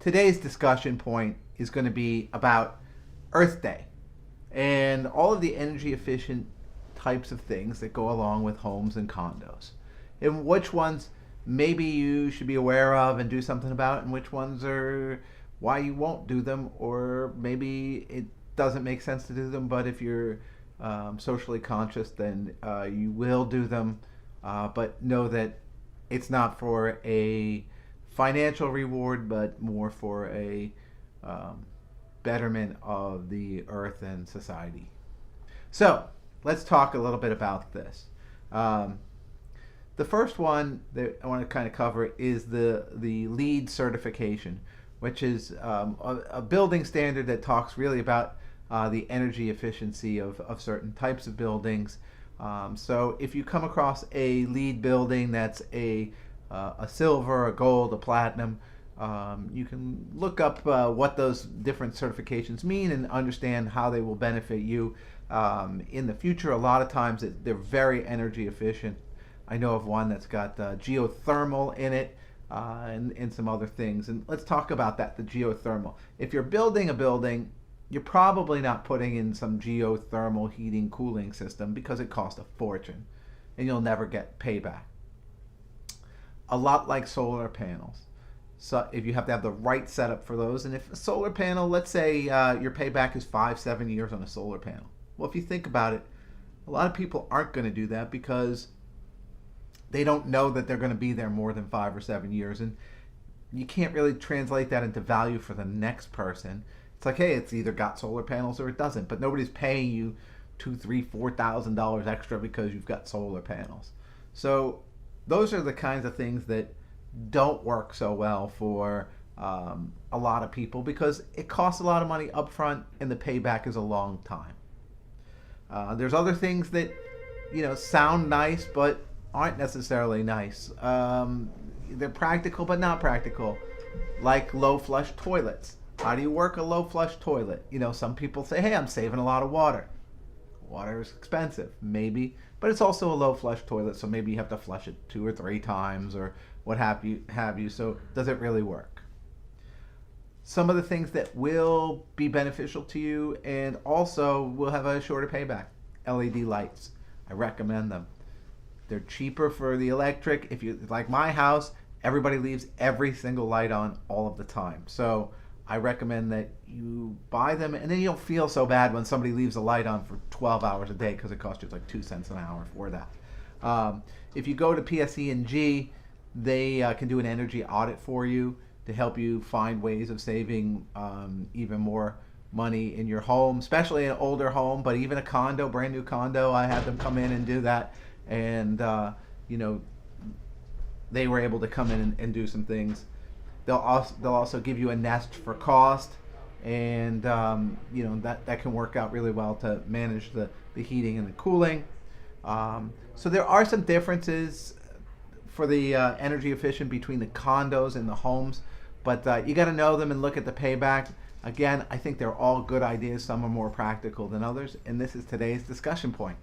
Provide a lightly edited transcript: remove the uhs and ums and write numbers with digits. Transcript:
today's discussion point is going to be about Earth Day and all of the energy efficient types of things that go along with homes and condos, and which ones maybe you should be aware of and do something about, and which ones are why you won't do them, or maybe it doesn't make sense to do them, but if you're socially conscious, then you will do them. But know that it's not for a financial reward, but more for a betterment of the earth and society. So let's talk a little bit about this. The first one that I want to kind of cover is the LEED certification, which is a building standard that talks really about the energy efficiency of certain types of buildings. So if you come across a LEED building that's a silver, a gold, a platinum, you can look up what those different certifications mean and understand how they will benefit you in the future. A lot of times they're very energy efficient. I know of one that's got geothermal in it and some other things. And let's talk about that, the geothermal. If you're building a building, you're probably not putting in some geothermal heating cooling system because it costs a fortune and you'll never get payback. A lot like solar panels. So if you have to have the right setup for those, and if a solar panel, let's say your payback is 5-7 years on a solar panel. Well, if you think about it, a lot of people aren't going to do that because they don't know that they're going to be there more than 5 or 7 years, and you can't really translate that into value for the next person. It's like, hey, it's either got solar panels or it doesn't, but nobody's paying you $2,000, $3,000, $4,000 extra because you've got solar panels. So those are the kinds of things that don't work so well for a lot of people because it costs a lot of money up front and the payback is a long time. There's other things that sound nice but aren't necessarily nice. They're practical but not practical, like low flush toilets. How do you work a low flush toilet? Some people say, hey, I'm saving a lot of water. Water is expensive, maybe, but it's also a low flush toilet, so maybe you have to flush it 2 or 3 times or what have you. So does it really work? Some of the things that will be beneficial to you and also will have a shorter payback: LED lights. I recommend them. They're cheaper for the electric. If you like my house, everybody leaves every single light on all of the time. So I recommend that you buy them, and then you don't feel so bad when somebody leaves a light on for 12 hours a day because it costs you like 2 cents an hour for that. If you go to PSE&G, they can do an energy audit for you to help you find ways of saving even more money in your home, especially an older home, but even a condo, brand new condo. I had them come in and do that, and they were able to come in and do some things. They'll also give you a nest for cost, and that can work out really well to manage the heating and the cooling. So there are some differences for the energy efficient between the condos and the homes, but you got to know them and look at the payback. Again, I think they're all good ideas. Some are more practical than others, and this is today's discussion point.